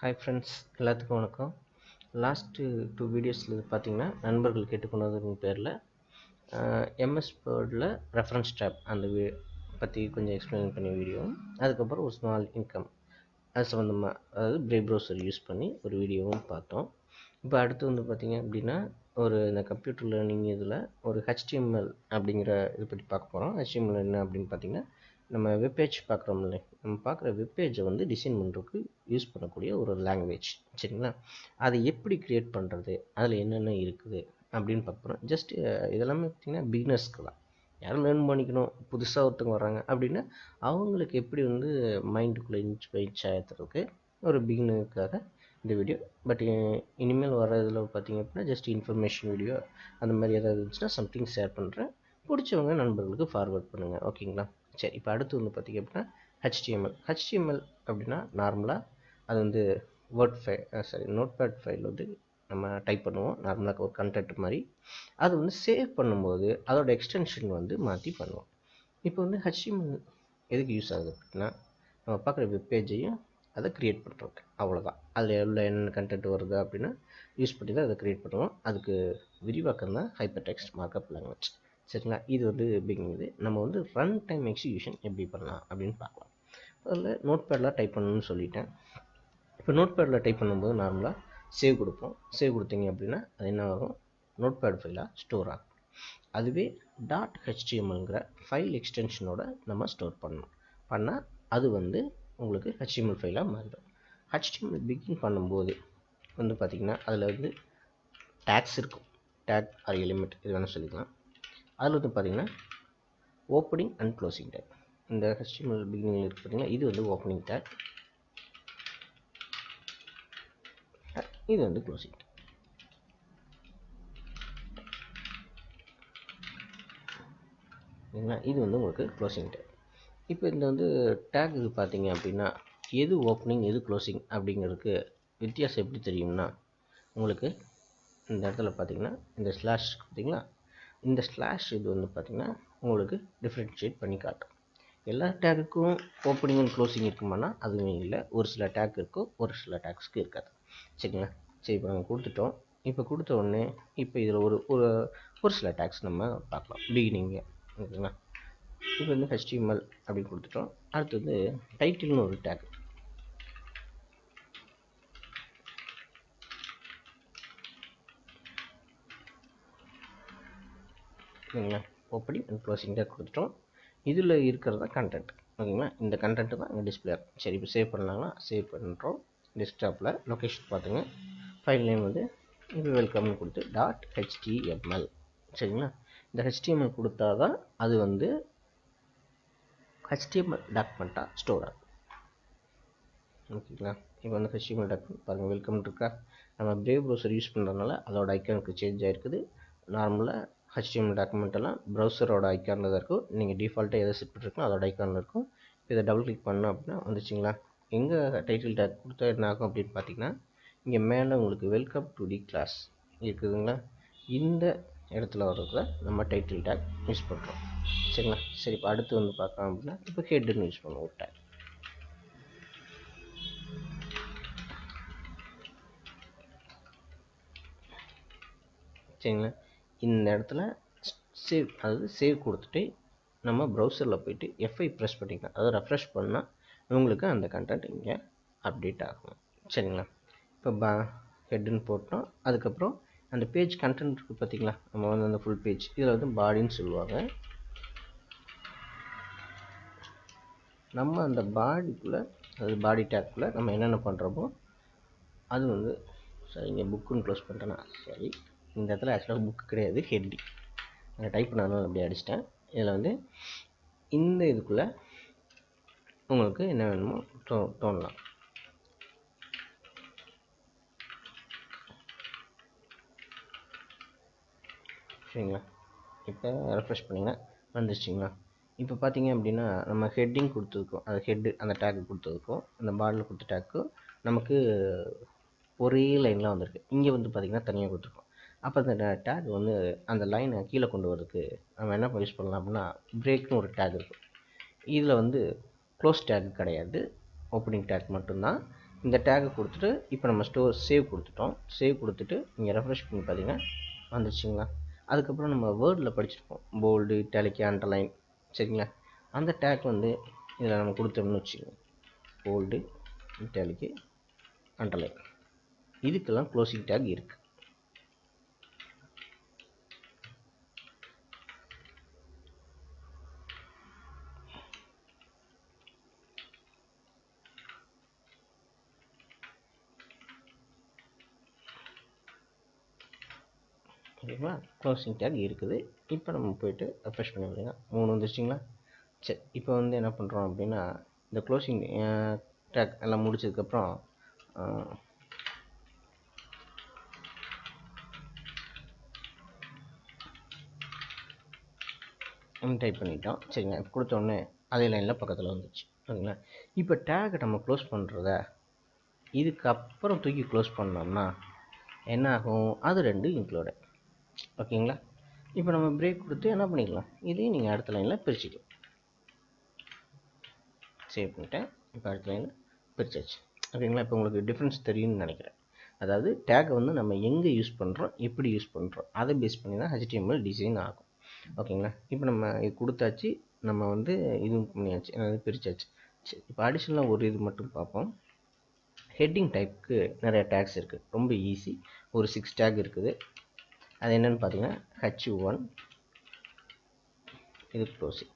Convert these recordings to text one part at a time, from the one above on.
Hi friends, எல்லாத்துக்கும் வணக்கம். Last 2 வீடியோஸில் பார்த்தீங்கன்னா நண்பர்கள் கேட்டுக்கொண்டதுக்கு பேரில் எம்எஸ் வேர்டில் ரெஃபரன்ஸ் டேப் அந்த பற்றி கொஞ்சம் எக்ஸ்பிளைன் பண்ணி வீடியோவும், அதுக்கப்புறம் ஒரு ஸ்மால் இன்கம் அது சம்மந்தமாக, அதாவது பிரேவ் ப்ரௌசர் யூஸ் பண்ணி ஒரு வீடியோவும் பார்த்தோம். இப்போ அடுத்து வந்து பார்த்திங்க அப்படின்னா இந்த கம்ப்யூட்டர் லேர்னிங் இதில் ஒரு HTML அப்படிங்கிற இதை பற்றி பார்க்க போகிறோம். HTML என்ன அப்படின்னு பார்த்திங்கன்னா, நம்ம வெப்பேஜ் பார்க்குறோம்ல, நம்ம பார்க்குற வெப்பேஜை வந்து டிசைன் பண்ணுறதுக்கு யூஸ் பண்ணக்கூடிய ஒரு லாங்குவேஜ், சரிங்களா? அதை எப்படி க்ரியேட் பண்ணுறது, அதில் என்னென்ன இருக்குது அப்படின்னு பார்க்குறோம். ஜஸ்ட் இதெல்லாமே பார்த்திங்கன்னா பிகினர்ஸ்க்கு தான். யாரும் லேர்ன் பண்ணிக்கணும், புதுசாக ஒருத்தவங்க வர்றாங்க அப்படின்னா அவங்களுக்கு எப்படி வந்து மைண்டுக்குள்ளே இன்ச் ஆகிறதுக்கு ஒரு பிகினருக்காக இந்த வீடியோ. பட் இனிமேல் வர இதில் பார்த்திங்க அப்படின்னா ஜஸ்ட் இன்ஃபர்மேஷன் வீடியோ அந்த மாதிரி ஏதாவது இருந்துச்சுன்னா சம்திங் ஷேர் பண்ணுறேன். பிடிச்சவங்க நண்பர்களுக்கு ஃபார்வர்ட் பண்ணுங்கள், ஓகேங்களா? சரி, இப்போ அடுத்து வந்து பார்த்திங்க அப்படின்னா HTML அப்படின்னா நார்மலாக அது வந்து நோட்பேட் ஃபைல் வந்து நம்ம டைப் பண்ணுவோம் நார்மலாக ஒரு கண்டென்ட் மாதிரி. அது வந்து சேவ் பண்ணும்போது அதோட எக்ஸ்டென்ஷன் வந்து மாற்றி பண்ணுவோம். இப்போ வந்து HTML எதுக்கு யூஸ் ஆகுது அப்படின்னா, நம்ம பார்க்குற வெப்பேஜையும் அதை க்ரியேட் பண்ணுறோம், அவ்வளோதான். அதில் உள்ள என்னென்ன கண்டென்ட் வருது அப்படின்னா யூஸ் பண்ணி தான் அதை க்ரியேட் பண்ணுவோம். அதுக்கு விரிவாக்கம் தான் ஹைப்பர் டெக்ஸ்ட் மார்க்அப் லாங்குவேஜ், சரிங்களா? இது வந்து பிகினிங். நம்ம வந்து ரன் டைம் எக்ஸிக்யூஷன் எப்படி பண்ணலாம் அப்படின்னு பார்க்கலாம். அதில் நோட்பேடில் டைப் பண்ணணும்னு சொல்லிட்டேன். இப்போ நோட்பேடில் டைப் பண்ணும்போது நார்மலாக சேவ் கொடுப்போம். சேவ் கொடுத்தீங்க அப்படின்னா அது என்ன ஆகும், நோட்பேட் ஃபைலாக ஸ்டோர் ஆகும். அதுவே .htmlங்கிற ஃபைல் எக்ஸ்டென்ஷனோட நம்ம ஸ்டோர் பண்ணால் அது வந்து உங்களுக்கு HTML ஃபைலாக மாறிடும். HTML பிகின் பண்ணும்போது வந்து பார்த்திங்கன்னா அதில் வந்து டேக்ஸ் இருக்கும், டேக் ஆர் எலிமெண்ட் இது வேணால் சொல்லிக்கலாம். அதில் வந்து பார்த்திங்கன்னா ஓப்பனிங் அண்ட் க்ளோசிங் டேக். இந்த HTML பிகினிங்கில் இருக்குது பார்த்திங்கன்னா, இது வந்து ஓப்பனிங் டேக், இது வந்து க்ளோசிங் டேக். இது வந்து உங்களுக்கு க்ளோசிங் டேக். இப்போ இந்த வந்து டேக் இது பார்த்தீங்க அப்படின்னா எது ஓப்பனிங் எது க்ளோசிங் அப்படிங்கிறதுக்கு வித்தியாசம் எப்படி தெரியும்னா, உங்களுக்கு இந்த இடத்துல பார்த்தீங்கன்னா இந்த ஸ்லாஷ் பார்த்தீங்களா, இந்த ஸ்லாஷ் இது வந்து பார்த்திங்கன்னா உங்களுக்கு டிஃப்ரென்ஷியேட் பண்ணி காட்டும். எல்லா டேக்குக்கும் ஓப்பனிங் அண்ட் க்ளோசிங் இருக்குமானா அதுவும் இல்லை. ஒரு சில டேக் இருக்கும், ஒரு சில டேக்ஸ்க்கு இருக்காது, சரிங்களா? சரி, இப்போ நம்ம கொடுத்துட்டோம். இப்போ கொடுத்த உடனே இப்போ இதில் ஒரு சில டேக்ஸ் நம்ம பார்க்கலாம் பிகினிங்கு, ஓகேங்களா? இப்போ வந்து HTML அப்படின்னு கொடுத்துட்டோம். அடுத்தது டைட்டில்னு ஒரு டேக், ஓகேங்களா? ஓப்பனிங் அண்ட் க்ளோசிங் டேக் கொடுத்துட்டோம். இதில் இருக்கிறதா கண்டென்ட், ஓகேங்களா? இந்த கண்டென்ட் தான் இங்கே டிஸ்பிளே இருக்கும். சரி, இப்போ சேவ் பண்ணலாங்களா? சேவ் பண்ணுறோம். டெஸ்க்டாப்பில் லொக்கேஷன் பார்த்துங்க. ஃபைல் நேம் வந்து இப்போ வெல்கம்னு கொடுத்து .html, சரிங்களா? இந்த HTML கொடுத்தா தான் அது வந்து HTML டாக்குமெண்ட்டாக ஸ்டோர் ஆகும், ஓகேங்களா? இப்போ வந்து HTML டாக்குமெண்ட் பாருங்கள், வெல்கம் இருக்கா. நம்ம பிரேவ் ப்ரௌசர் யூஸ் பண்ணுறதுனால அதோட ஐக்கானுக்கு சேஞ்ச் ஆகிருக்குது. நார்மலாக HTML டாக்குமெண்ட் எல்லாம் ப்ரௌசரோட ஐக்கானில் தான் இருக்கும். நீங்கள் டிஃபால்ட்டாக எதை செட் பண்ணிருக்கோம் அதோட ஐக்கானில் இருக்கும். இதை டபுள் கிளிக் பண்ணோம் அப்படின்னா வந்துச்சிங்களா. எங்கே டைட்டில் டேக் கொடுத்தா என்ன ஆகும் அப்படின்னு பார்த்தீங்கன்னா, இங்கே மேலே உங்களுக்கு வெல்கம் டு தி கிளாஸ் இருக்குதுங்களா. இந்த இடத்துல வர்றதுல நம்ம டைட்டில் டேக் யூஸ் பண்ணுறோம், சரிங்களா? சரி, இப்போ அடுத்து வந்து பார்க்கலாம் அப்படின்னா இப்போ ஹெட்டுன்னு யூஸ் பண்ணுவோம் ஒரு டேக், சரிங்களா? இந்த இடத்துல சேவ், அதாவது சேவ் கொடுத்துட்டு நம்ம ப்ரௌசரில் போய்ட்டு F5 ப்ரெஸ் பண்ணிக்கலாம். அதாவது ரெஃப்ரெஷ் பண்ணால் உங்களுக்கு அந்த கண்டென்ட் இங்கே அப்டேட் ஆகும், சரிங்களா? இப்போ ஹெட்டுன்னு போட்டோம். அதுக்கப்புறம் அந்த பேஜ் கண்டென்ட் இருக்குது பார்த்திங்களா, நம்ம வந்து அந்த ஃபுல் பேஜ் இதில் வந்து பாடின்னு சொல்லுவாங்க. நம்ம அந்த பாடிக்குள்ளே, அதாவது பாடி டேக்குள்ளே நம்ம என்னென்ன பண்ணுறோமோ அது வந்து, சரி இங்கே புக்குன்னு க்ளோஸ் பண்ணிட்டேன்னா, சரி இந்த இடத்துல ஆக்சுவலாக புக்கு கிடையாது, ஹெட்டிங் நான் டைப் பண்ணாலும் அப்படி அடிச்சிட்டேன். இதில் வந்து இந்த இதுக்குள்ளே உங்களுக்கு என்ன வேணுமோ தோணலாம், சரிங்களா? இப்போ ரெஃப்ரெஷ் பண்ணிங்கன்னா வந்துருச்சிங்களா. இப்போ பார்த்தீங்க அப்படின்னா நம்ம ஹெட்டிங் கொடுத்துருக்கோம், அது ஹெட்டு அந்த டேக்கு கொடுத்துருக்கோம், அந்த பாடியில் கொடுத்த டேக்கு நமக்கு ஒரே லைனில் வந்திருக்கு. இங்கே வந்து பார்த்திங்கன்னா தனியாக கொடுத்துருக்கோம். அப்போ அந்த டேக் வந்து அந்த லைனை கீழே கொண்டு வரதுக்கு நம்ம என்ன யூஸ் பண்ணலாம் அப்படின்னா பிரேக்னு ஒரு டேக் இருக்கும். இதில் வந்து க்ளோஸ் டேக் கிடையாது, ஓப்பனிங் டேக் மட்டும்தான். இந்த டேகை கொடுத்துட்டு இப்போ நம்ம சேவ் கொடுத்துட்டோம். சேவ் கொடுத்துட்டு நீங்கள் ரெஃப்ரெஷ் பண்ணி பார்த்தீங்கன்னா வந்துருச்சுங்களா. அதுக்கப்புறம் நம்ம வேர்டில் படிச்சிருப்போம் போல்டு, இட்டாலிக், அண்டர்லைன். சரிங்களா. அந்த டேக் வந்து இதில் நம்ம கொடுத்தோம்னு வச்சுக்கோங்க. போல்டு, இட்டாலிக், அண்டர்லைன், இதுக்கெல்லாம் க்ளோசிங் டேக் இருக்குது. ஓகேங்களா. க்ளோசிங் டேக் இருக்குது. இப்போ நம்ம போய்ட்டு ரெஃப்ரெஷ் பண்ணி விடுங்க. 3 வந்துருச்சுங்களா. சரி, இப்போ வந்து என்ன பண்ணுறோம் அப்படின்னா இந்த க்ளோசிங் டேக் எல்லாம் முடிச்சதுக்கப்புறம் டைப் பண்ணிட்டோம். சரிங்களா. இப்போ கொடுத்தோடனே அதே லைனில் பக்கத்தில் வந்துச்சு. ஓகேங்களா. இப்போ டேக்கை நம்ம க்ளோஸ் பண்ணுறத இதுக்கப்புறம் தூக்கி க்ளோஸ் பண்ணோம்னா என்ன ஆகும், அது 2 இன்க்ளூடட். ஓகேங்களா. இப்போ நம்ம பிரேக் கொடுத்து என்ன பண்ணிக்கலாம், இதையும் நீங்கள் அடுத்த லைனில் பிரிச்சுக்கலாம். சேவ் பண்ணிட்டேன். இப்போ அடுத்த லைனில் பிரிச்சாச்சு. ஓகேங்களா. இப்போ உங்களுக்கு டிஃப்ரென்ஸ் தெரியும்னு நினைக்கிறேன். அதாவது டேக்கை வந்து நம்ம எங்கே யூஸ் பண்ணுறோம், எப்படி யூஸ் பண்ணுறோம், அதை பேஸ் பண்ணி தான் HTML டிசைன் ஆகும். ஓகேங்களா. இப்போ நம்ம இது கொடுத்தாச்சு, நம்ம வந்து இதுவும் பண்ணியாச்சு, பிரிச்சாச்சு. சரி, இப்போ அடிஷ்னலாக ஒரு இது மட்டும் பார்ப்போம். ஹெட்டிங் டைப்புக்கு நிறைய டேக்ஸ் இருக்குது. ரொம்ப ஈஸி. ஒரு 6 டேக் இருக்குது. அது என்னென்னு பார்த்தீங்கன்னா H1, இது க்ளோசிங்.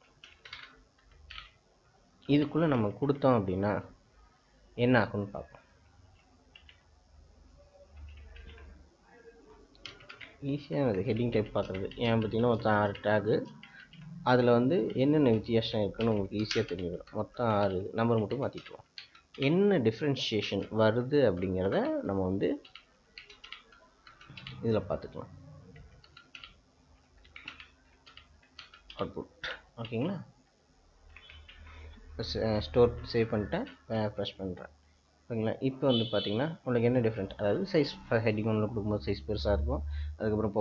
இதுக்குள்ளே நம்ம கொடுத்தோம் அப்படின்னா என்ன ஆகும்னு பார்ப்போம். ஈஸியாக அது ஹெட்டிங் டைப் பார்க்குறது. ஏன் பார்த்தீங்கன்னா மொத்தம் 6 டேகு. அதில் வந்து என்னென்ன வித்தியாசம் இருக்குதுன்னு உங்களுக்கு ஈஸியாக தெரிஞ்சுக்கிறோம். மொத்தம் 6 நம்பர் மட்டும் மாற்றிக்குவோம். என்ன டிஃப்ரென்ஷியேஷன் வருது அப்படிங்கிறத நம்ம வந்து இதில் பார்த்துக்கலாம். அவுட்புட். ஓகேங்களா. ஸ்டோர் சேவ் பண்ணிட்டேன், ப்ரெஸ் பண்ணுறேன். ஓகேங்களா. இப்போ வந்து பார்த்தீங்கன்னா உங்களுக்கு என்ன டிஃப்ரெண்ட், அதாவது சைஸ் ஹெட்டிங் ஒன்று கொடுக்கும்போது சைஸ் பெருசாக இருக்கும். அதுக்கப்புறம்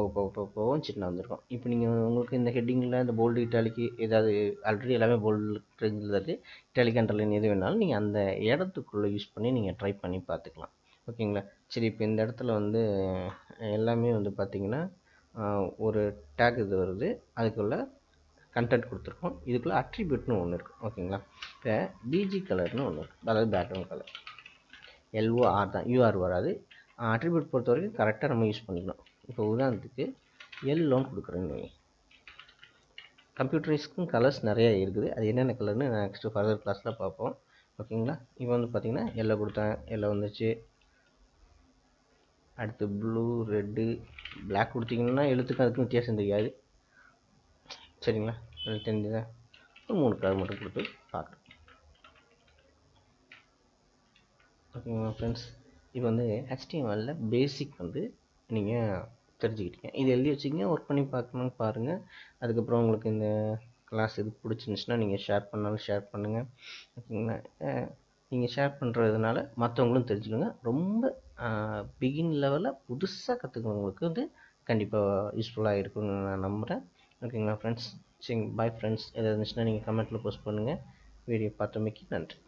போக சின்ன வந்திருக்கும். இப்போ நீங்கள் உங்களுக்கு இந்த ஹெட்டிங்கில் இந்த போல்டு, இட்டாலிக்கு ஏதாவது ஆல்ரெடி எல்லாமே போல்டு ரேஞ்சில் இருக்குது. இட்டாலிக், அண்டர்லைன் எது வேணாலும் நீங்கள் அந்த இடத்துக்குள்ளே யூஸ் பண்ணி நீங்கள் ட்ரை பண்ணி பார்த்துக்கலாம். ஓகேங்களா. சரி, இப்போ இந்த இடத்துல வந்து எல்லாமே வந்து பார்த்தீங்கன்னா ஒரு டேக் இது வருது, அதுக்குள்ளே கண்டென்ட் கொடுத்துருக்கோம். இதுக்குள்ளே அட்ரிபியூட்னு ஒன்று இருக்குது. ஓகேங்களா. இப்போ பிஜி கலர்னு ஒன்று இருக்குது, அதாவது பேக்ரவுண்ட் கலர். LOR தான், UR வராது. அட்ரிபியூட் பொறுத்த வரைக்கும் கரெக்டாக நம்ம யூஸ் பண்ணிக்கணும். இப்போ உதாரணத்துக்கு எல்லோன்னு கொடுக்குறேன்னு. கம்ப்யூட்டரைஸ்க்கும் கலர்ஸ் நிறையா இருக்குது. அது என்னென்ன கலர்னு நெக்ஸ்ட்டு ஃபர்தர் கிளாஸில் பார்ப்போம். ஓகேங்களா. இப்போ வந்து பார்த்திங்கன்னா எல்லோ கொடுத்தேன், எல்லோ வந்துச்சு. அடுத்து ப்ளூ, ரெட்டு, பிளாக் கொடுத்திங்கன்னா எழுத்துக்கு அதுக்கும் வித்தியாசம் தெரியாது. சரிங்களா. தெரிஞ்சுதான் ஒரு 3 கலர் மட்டும் கொடுத்து பார்க்குறோம். ஓகேங்களா ஃப்ரெண்ட்ஸ். இப்போ வந்து HTML பேசிக் வந்து நீங்கள் தெரிஞ்சுக்கிட்டீங்க. இது எழுதி வச்சுக்கிங்க, ஒர்க் பண்ணி பார்க்கணுன்னு பாருங்கள். அதுக்கப்புறம் உங்களுக்கு இந்த கிளாஸ் இது பிடிச்சிருந்துச்சுன்னா நீங்கள் ஷேர் பண்ணாலும் ஷேர் பண்ணுங்கள். ஓகேங்களா. நீங்கள் ஷேர் பண்ணுறதுனால மற்றவங்களும் தெரிஞ்சுக்கோங்க. ரொம்ப பிகின் லெவலில் புதுசாக கற்றுக்கிறவங்களுக்கு வந்து கண்டிப்பாக யூஸ்ஃபுல்லாக இருக்குன்னு நான் நம்புகிறேன். ஓகேங்களா ஃப்ரெண்ட்ஸ். சரி, பாய் ஃப்ரெண்ட்ஸ். எதாவது இருந்துச்சுன்னா நீங்கள் கமெண்ட்டில் போஸ்ட் பண்ணுங்கள். வீடியோ பார்த்தமைக்கு நன்றி.